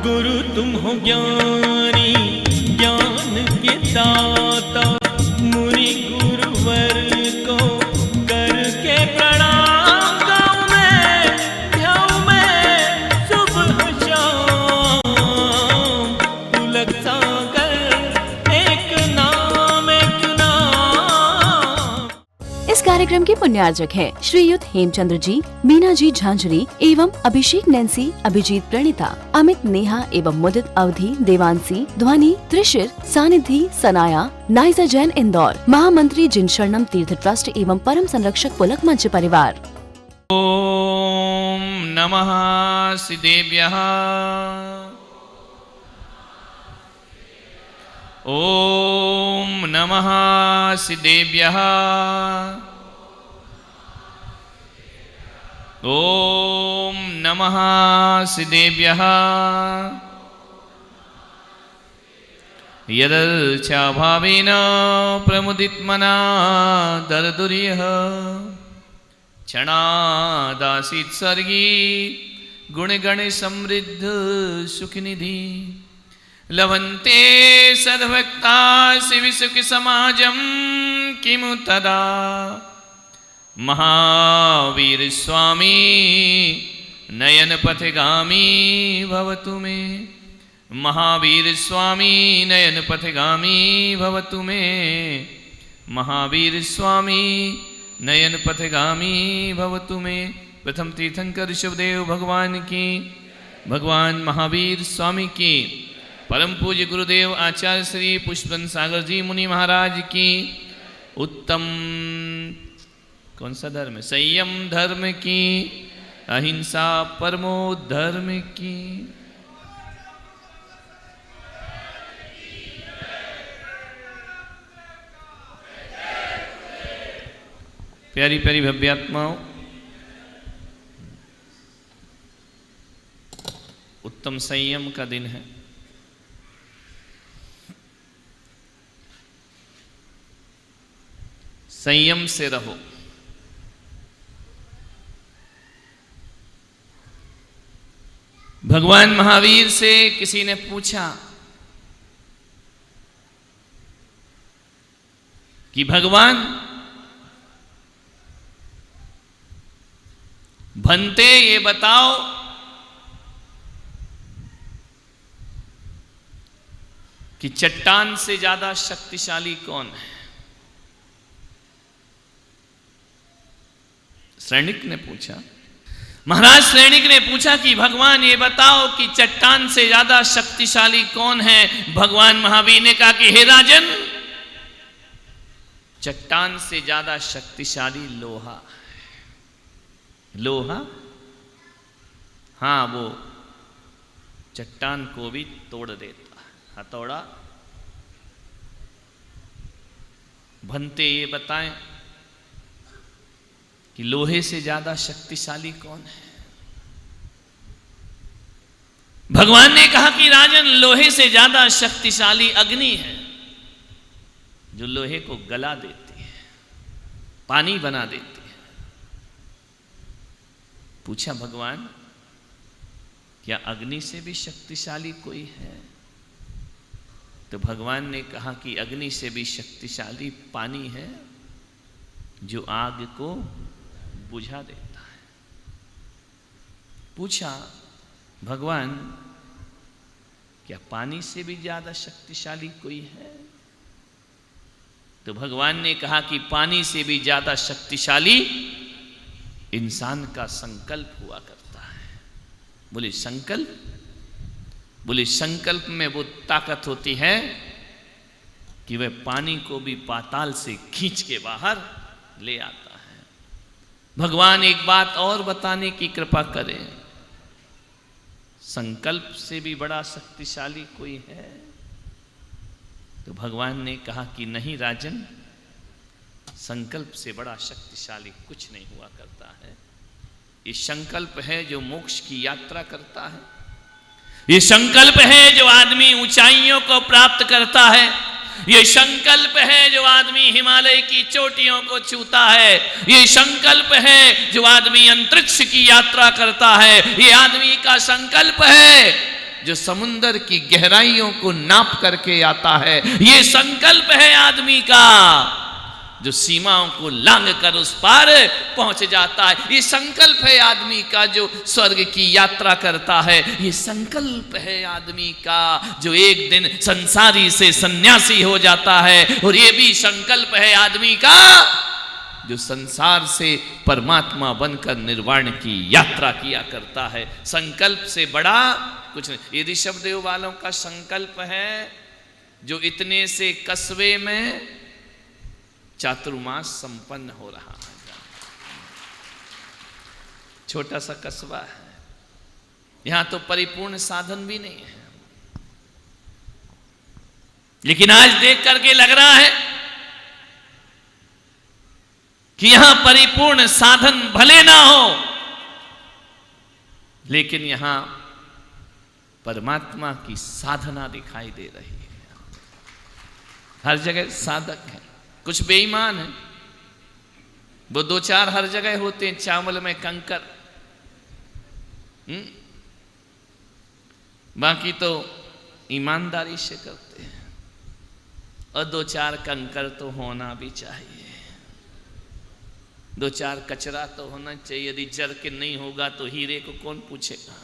गुरु तुम हो ज्ञानी ज्ञान के दाता, मुनि गुरुवर को करके प्रणाम गाऊं मैं, ध्याऊं मैं सुबह शाम। पुलक सागर एक नाम एक नाम। इस कार्यक्रम के पुण्यार्जक हैं श्रीयुत हेमचंद्र जी, मीना जी झांझरी एवं अभिषेक नैन्सी, अभिजीत प्रणीता, अमित नेहा एवं मुदित अवधि, देवांशी, ध्वनि, त्रिशिर, सानिधि, सनाया, नाइजा जैन इंदौर, महामंत्री जिन शरणम तीर्थ ट्रस्ट एवं परम संरक्षक पुलक मंच परिवार। ओम नमः सिद्धेभ्यः। ओम नमः सिद्धेभ्यः। ओम नमः सिद्धेभ्यः। यदर्चाभावेन प्रमुदितमना दरदुर्यः, क्षणादासीत् सर्गी गुणगण समृद्ध सुखनिधि। लभन्ते सद्भक्ता शिवसुख समाजं किमु तदा। महावीर स्वामी नयन पथगामी भवतु मे। महावीर स्वामी नयन पथगामी भवतु मे। महावीर स्वामी नयन पथगामी भवतु मे। प्रथम तीर्थंकर ऋषभदेव भगवान की, भगवान महावीर स्वामी की, परम पूज्य गुरुदेव आचार्य श्री पुष्पन सागर जी मुनि महाराज की, उत्तम कौन सा धर्म है, संयम धर्म की, अहिंसा परमो धर्म की। प्यारी प्यारी भव्यात्माओं, उत्तम संयम का दिन है। संयम से रहो। भगवान महावीर से किसी ने पूछा कि भगवान, भंते ये बताओ कि चट्टान से ज्यादा शक्तिशाली कौन है। सैनिक ने पूछा, महाराज सैनिक ने पूछा कि भगवान ये बताओ कि चट्टान से ज्यादा शक्तिशाली कौन है। भगवान महावीर ने कहा कि हे राजन, चट्टान से ज्यादा शक्तिशाली लोहा। लोहा, हाँ, वो चट्टान को भी तोड़ देता। हथौड़ा। भंते ये बताएं कि लोहे से ज्यादा शक्तिशाली कौन है। भगवान ने कहा कि राजन, लोहे से ज्यादा शक्तिशाली अग्नि है, जो लोहे को गला देती है, पानी बना देती है। पूछा भगवान, क्या अग्नि से भी शक्तिशाली कोई है? तो भगवान ने कहा कि अग्नि से भी शक्तिशाली पानी है, जो आग को बुझा देता है। पूछा भगवान, क्या पानी से भी ज्यादा शक्तिशाली कोई है? तो भगवान ने कहा कि पानी से भी ज्यादा शक्तिशाली इंसान का संकल्प हुआ करता है। बोले संकल्प? बोले संकल्प में वो ताकत होती है कि वह पानी को भी पाताल से खींच के बाहर ले आता है। भगवान एक बात और बताने की कृपा करें, संकल्प से भी बड़ा शक्तिशाली कोई है? तो भगवान ने कहा कि नहीं राजन, संकल्प से बड़ा शक्तिशाली कुछ नहीं हुआ करता है। ये संकल्प है जो मोक्ष की यात्रा करता है। ये संकल्प है जो आदमी ऊंचाइयों को प्राप्त करता है। ये संकल्प है जो आदमी हिमालय की चोटियों को छूता है। ये संकल्प है जो आदमी अंतरिक्ष की यात्रा करता है। ये आदमी का संकल्प है जो समुंदर की गहराइयों को नाप करके आता है। ये संकल्प है आदमी का जो सीमाओं को लांघ कर उस पार पहुंच जाता है। ये संकल्प है आदमी का जो स्वर्ग की यात्रा करता है। ये संकल्प है आदमी का जो एक दिन संसारी से सन्यासी हो जाता है। और ये भी संकल्प है आदमी का जो संसार से परमात्मा बनकर निर्वाण की यात्रा किया करता है। संकल्प से बड़ा कुछ नहीं। ये ऋषभदेव वालों का संकल्प है जो इतने से कस्बे में चातुर्मास संपन्न हो रहा है। छोटा सा कस्बा है, यहां तो परिपूर्ण साधन भी नहीं है, लेकिन आज देख करके लग रहा है कि यहां परिपूर्ण साधन भले ना हो, लेकिन यहां परमात्मा की साधना दिखाई दे रही है। हर जगह साधक है, कुछ बेईमान है, वो दो चार हर जगह होते हैं, चावल में कंकर, बाकी तो ईमानदारी से करते हैं। और दो चार कंकर तो होना भी चाहिए, दो चार कचरा तो होना चाहिए। यदि जर के नहीं होगा तो हीरे को कौन पूछेगा,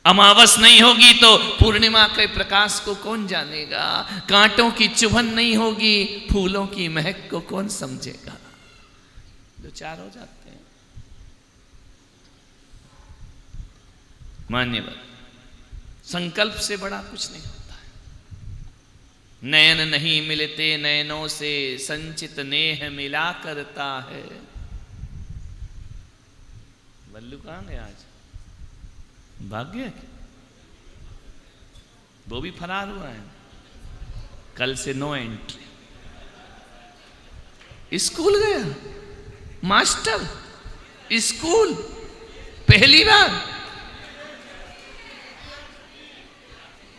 अमावस नहीं होगी तो पूर्णिमा के प्रकाश को कौन जानेगा, कांटों की चुभन नहीं होगी फूलों की महक को कौन समझेगा। दो चार हो जाते हैं। मान्यवर, संकल्प से बड़ा कुछ नहीं होता है। नयन नहीं मिलते नयनों से, संचित नेह मिला करता है। बल्लू कहां गया आज? भाग्य वो भी फरार हुआ है, कल से नो एंट्री। स्कूल गया मास्टर, स्कूल पहली बार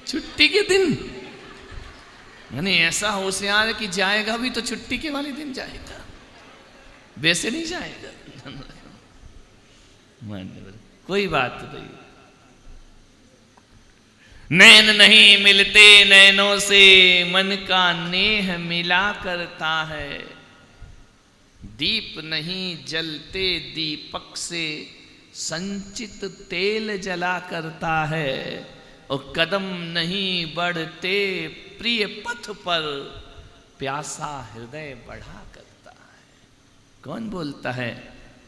छुट्टी के दिन। यानी ऐसा होशियार है कि जाएगा भी तो छुट्टी के वाले दिन जाएगा, वैसे नहीं जाएगा। कोई बात नहीं। नैन नहीं मिलते नैनों से, मन का नेह मिला करता है। दीप नहीं जलते दीपक से, संचित तेल जला करता है। और कदम नहीं बढ़ते प्रिय पथ पर, प्यासा हृदय बढ़ा करता है। कौन बोलता है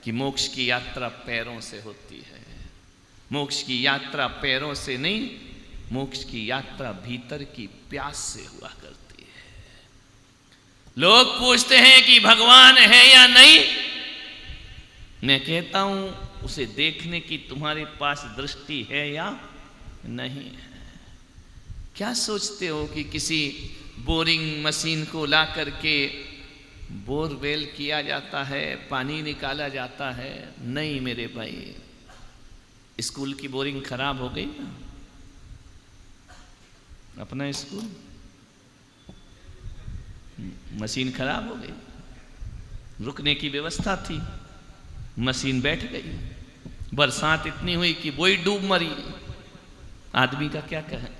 कि मोक्ष की यात्रा पैरों से होती है? मोक्ष की यात्रा पैरों से नहीं, मोक्ष की यात्रा भीतर की प्यास से हुआ करती है। लोग पूछते हैं कि भगवान है या नहीं। मैं कहता हूं उसे देखने की तुम्हारे पास दृष्टि है या नहीं है। क्या सोचते हो कि किसी बोरिंग मशीन को ला करके बोरवेल किया जाता है, पानी निकाला जाता है? नहीं मेरे भाई, स्कूल की बोरिंग खराब हो गई ना, अपना स्कूल मशीन खराब हो गई, रुकने की व्यवस्था थी, मशीन बैठ गई, बरसात इतनी हुई कि वही डूब मरी। आदमी का क्या कहे?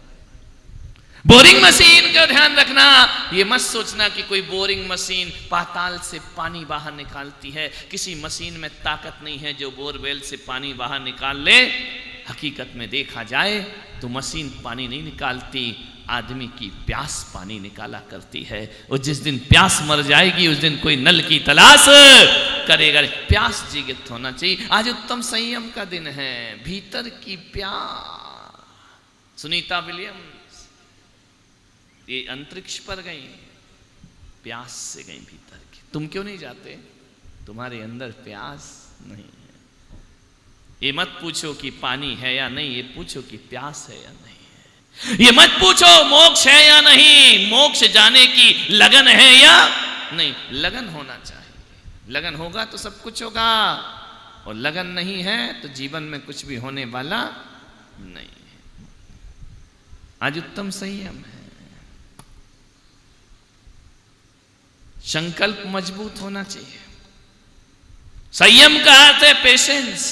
बोरिंग मशीन का ध्यान रखना। ये मत सोचना कि कोई बोरिंग मशीन पाताल से पानी बाहर निकालती है। किसी मशीन में ताकत नहीं है जो बोरवेल से पानी बाहर निकाल ले। हकीकत में देखा जाए तो मशीन पानी नहीं निकालती, आदमी की प्यास पानी निकाला करती है। और जिस दिन प्यास मर जाएगी उस दिन कोई नल की तलाश करेगा। प्यास जीवित होना चाहिए। आज उत्तम संयम का दिन है। भीतर की प्यास। सुनीता विलियम्स ये अंतरिक्ष पर गई, प्यास से गई भीतर की। तुम क्यों नहीं जाते? तुम्हारे अंदर प्यास नहीं है। ये मत पूछो कि पानी है या नहीं, ये पूछो कि प्यास है या नहीं है। ये मत पूछो मोक्ष है या नहीं, मोक्ष जाने की लगन है या नहीं। लगन होना चाहिए। लगन होगा तो सब कुछ होगा, और लगन नहीं है तो जीवन में कुछ भी होने वाला नहीं है। आज उत्तम संयम है। संकल्प मजबूत होना चाहिए। संयम का अर्थ है पेशेंस।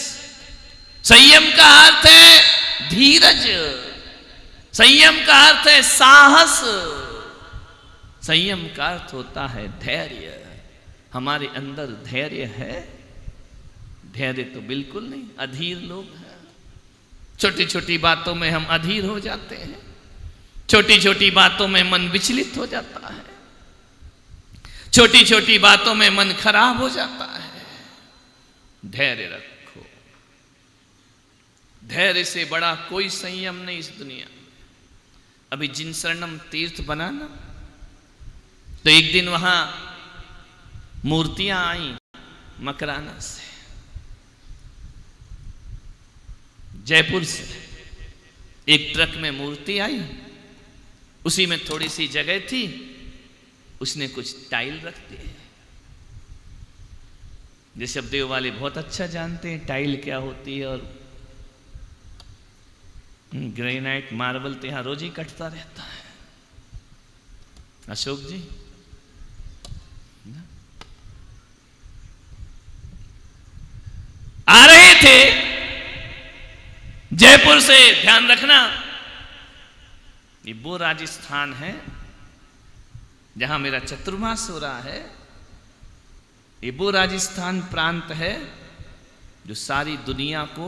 संयम का अर्थ है धीरज। संयम का अर्थ है साहस, संयम का अर्थ होता है धैर्य। हमारे अंदर धैर्य है? धैर्य तो बिल्कुल नहीं, अधीर लोग हैं। छोटी छोटी बातों में हम अधीर हो जाते हैं, छोटी छोटी बातों में मन विचलित हो जाता है, छोटी छोटी बातों में मन खराब हो जाता है। धैर्य रखो, धैर्य से बड़ा कोई संयम नहीं इस दुनिया। अभी जिनशरणम तीर्थ बनाना, तो एक दिन वहां मूर्तियां आई मकराना से, जयपुर से एक ट्रक में मूर्ति आई। उसी में थोड़ी सी जगह थी, उसने कुछ टाइल रख दिए। जैसे शब्देव वाले बहुत अच्छा जानते हैं टाइल क्या होती है, और ग्रेनाइट मार्बल तो यहां रोज ही कटता रहता है। अशोक जी आ रहे थे जयपुर से, ध्यान रखना ये वो राजस्थान है जहां मेरा चतुर्मास हो रहा है। ये वो राजस्थान प्रांत है जो सारी दुनिया को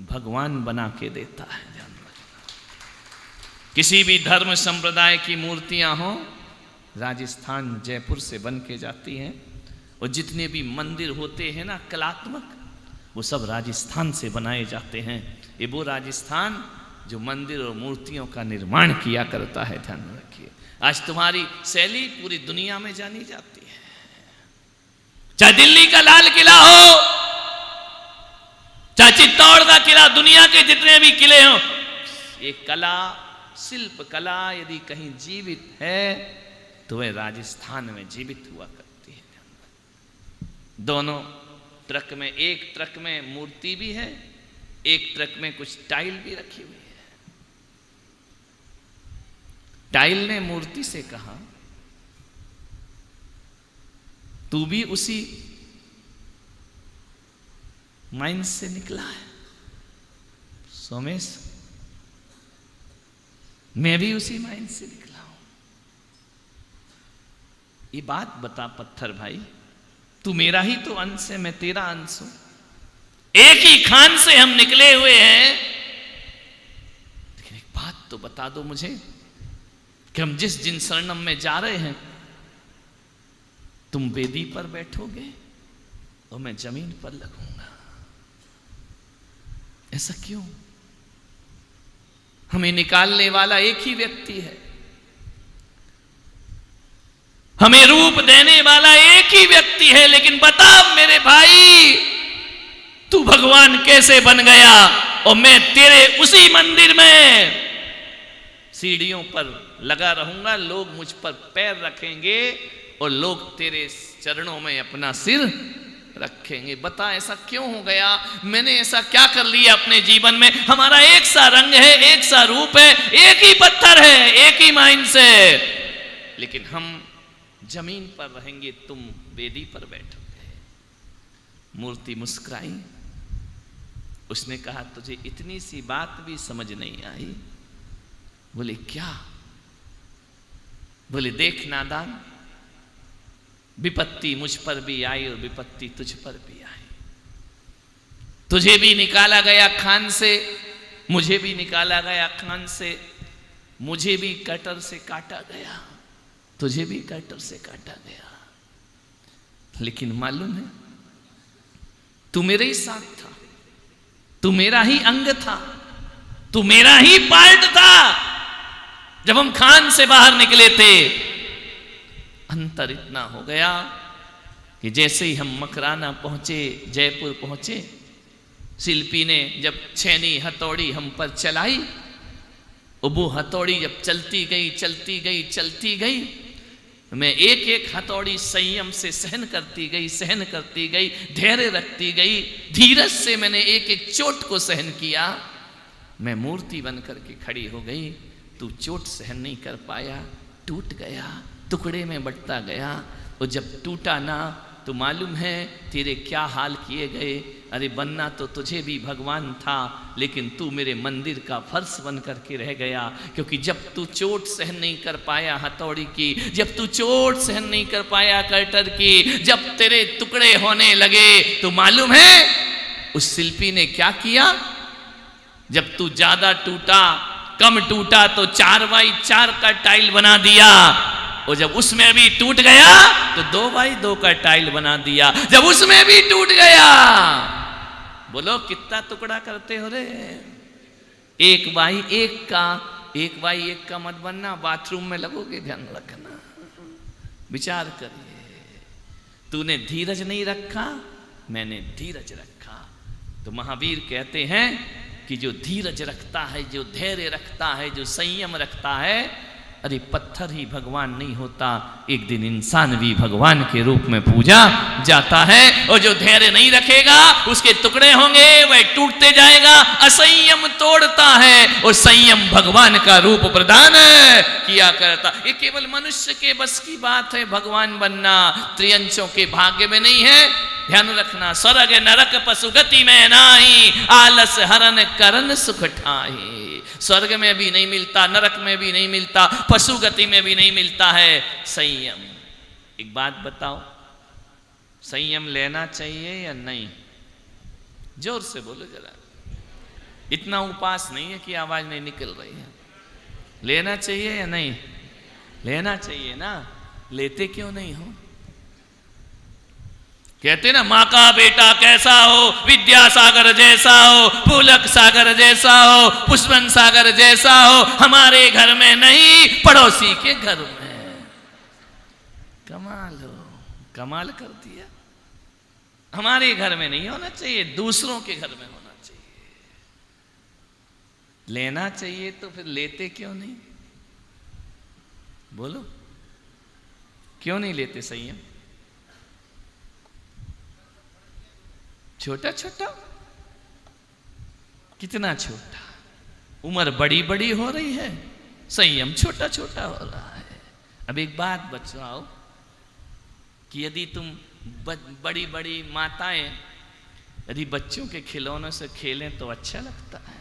भगवान बना के देता है। ध्यान रखना, किसी भी धर्म संप्रदाय की मूर्तियां हो, राजस्थान जयपुर से बन के जाती हैं। और जितने भी मंदिर होते हैं ना कलात्मक, वो सब राजस्थान से बनाए जाते हैं। ये वो राजस्थान जो मंदिर और मूर्तियों का निर्माण किया करता है। ध्यान रखिए, आज तुम्हारी शैली पूरी दुनिया में जानी जाती है। चाहे दिल्ली का लाल किला हो, चाहे चित्तौड़ का किला, दुनिया के जितने भी किले हों, ये कला, शिल्प कला यदि कहीं जीवित है तो वह राजस्थान में जीवित हुआ करती है। दोनों ट्रक में, एक ट्रक में मूर्ति भी है, एक ट्रक में कुछ टाइल भी रखी हुई है। टाइल ने मूर्ति से कहा, तू भी उसी माइंड से निकला है सोमेश, मैं भी उसी माइंड से निकला हूं। ये बात बता पत्थर भाई, तू मेरा ही तो अंश है, मैं तेरा अंश हूं, एक ही खान से हम निकले हुए हैं। लेकिन एक बात तो बता दो मुझे कि हम जिस जिनशरणम में जा रहे हैं, तुम वेदी पर बैठोगे और मैं जमीन पर लगूंगा। ऐसा क्यों? हमें निकालने वाला एक ही व्यक्ति है, हमें रूप देने वाला एक ही व्यक्ति है। लेकिन बता मेरे भाई, तू भगवान कैसे बन गया और मैं तेरे उसी मंदिर में सीढ़ियों पर लगा रहूंगा, लोग मुझ पर पैर रखेंगे और लोग तेरे चरणों में अपना सिर रखेंगे। बता ऐसा क्यों हो गया? मैंने ऐसा क्या कर लिया अपने जीवन में? हमारा एक सा रंग है, एक सा रूप है, एक ही पत्थर है, एक ही माइंड से, लेकिन हम जमीन पर रहेंगे, तुम वेदी पर बैठोगे। मूर्ति मुस्कुराई, उसने कहा तुझे इतनी सी बात भी समझ नहीं आई? बोले क्या? बोले देख नादान, विपत्ति मुझ पर भी आई और विपत्ति तुझ पर भी आई। तुझे भी निकाला गया खान से, मुझे भी निकाला गया खान से, मुझे भी कटर से काटा गया, तुझे भी कटर से काटा गया। लेकिन मालूम है, तू मेरे ही साथ था, तू मेरा ही अंग था, तू मेरा ही पार्ट था। जब हम खान से बाहर निकले थे, अंतर इतना हो गया कि जैसे ही हम मकराना पहुंचे, जयपुर पहुंचे, शिल्पी ने जब छेनी हथौड़ी हम पर चलाई, वो हथौड़ी जब चलती गई चलती गई चलती गई, मैं एक एक हथौड़ी संयम से सहन करती गई, सहन करती गई, धैर्य रखती गई, धीरज से मैंने एक एक चोट को सहन किया। मैं मूर्ति बन करके खड़ी हो गई। तू चोट सहन नहीं कर पाया, टूट गया, टुकड़े में बटता गया, और जब टूटा ना तो मालूम है तेरे क्या हाल किए गए। अरे बनना तो तुझे भी भगवान था, लेकिन तू मेरे मंदिर का फर्श बन करके रह गया। क्योंकि जब तू चोट सहन नहीं कर पाया हथौड़ी की, जब तू चोट सहन नहीं कर पाया कटर की, जब तेरे टुकड़े होने लगे, तो मालूम है उस शिल्पी ने क्या किया? जब तू ज्यादा टूटा, कम टूटा, तो 4x4 का टाइल बना दिया। और जब उसमें भी टूट गया तो 2x2 का टाइल बना दिया। जब उसमें भी टूट गया, बोलो कितना टुकड़ा करते हो रे? 1x1 का, 1x1 का मत बनना, बाथरूम में लगोगे, ध्यान रखना। विचार करिए, तूने धीरज नहीं रखा, मैंने धीरज रखा। तो महावीर कहते हैं कि जो धीरज रखता है, जो धैर्य रखता है, जो संयम रखता है, अरे पत्थर ही भगवान नहीं होता, एक दिन इंसान भी भगवान के रूप में पूजा जाता है। और जो धैर्य नहीं रखेगा उसके टुकड़े होंगे, वह टूटते जाएगा। असंयम तोड़ता है और संयम भगवान का रूप प्रदान किया करता। ये केवल मनुष्य के बस की बात है भगवान बनना, त्रियंशों के भाग्य में नहीं है। ध्यान रखना, स्वर्ग नरक पशु गति में नाही, आलस हरन करन सुख ठाही। स्वर्ग में भी नहीं मिलता, नरक में भी नहीं मिलता, पशु गति में भी नहीं मिलता है संयम। एक बात बताओ, संयम लेना चाहिए या नहीं? जोर से बोलो जरा, इतना उपास नहीं है कि आवाज नहीं निकल रही है। लेना चाहिए या नहीं? लेना चाहिए ना। लेते क्यों नहीं हो? कहते ना, माँ का बेटा कैसा हो, विद्यासागर जैसा हो, पुलक सागर जैसा हो, पुष्पन सागर जैसा हो, हमारे घर में नहीं, पड़ोसी के घर में। कमाल हो, कमाल कर दिया। हमारे घर में नहीं होना चाहिए, दूसरों के घर में होना चाहिए। लेना चाहिए तो फिर लेते क्यों नहीं? बोलो, क्यों नहीं लेते संयम? छोटा छोटा, कितना छोटा, उम्र बड़ी बड़ी हो रही है, संयम छोटा छोटा हो रहा है। अब एक बात बचाओ कि यदि तुम बड़ी बड़ी माताएं यदि बच्चों के खिलौनों से खेलें तो अच्छा लगता है।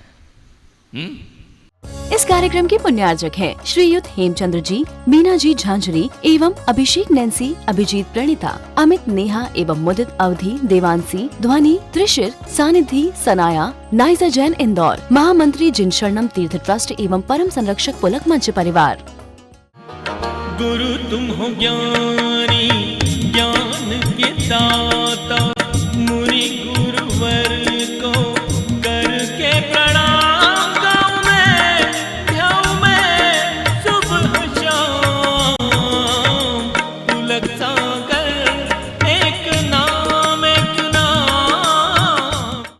इस कार्यक्रम के पुण्यार्जक हैं श्रीयुत हेमचंद्र जी, मीना जी झांझरी एवं अभिषेक नैन्सी, अभिजीत प्रणीता, अमित नेहा एवं मुदित अवधि, देवांशी, ध्वनि, त्रिशिर, सानिधि, सनाया, नाइजा जैन इंदौर, महामंत्री जिन शरणम तीर्थ ट्रस्ट एवं परम संरक्षक पुलक मंच परिवार। गुरु तुम हो ज्ञानी, ज्ञान के दाता, मुनि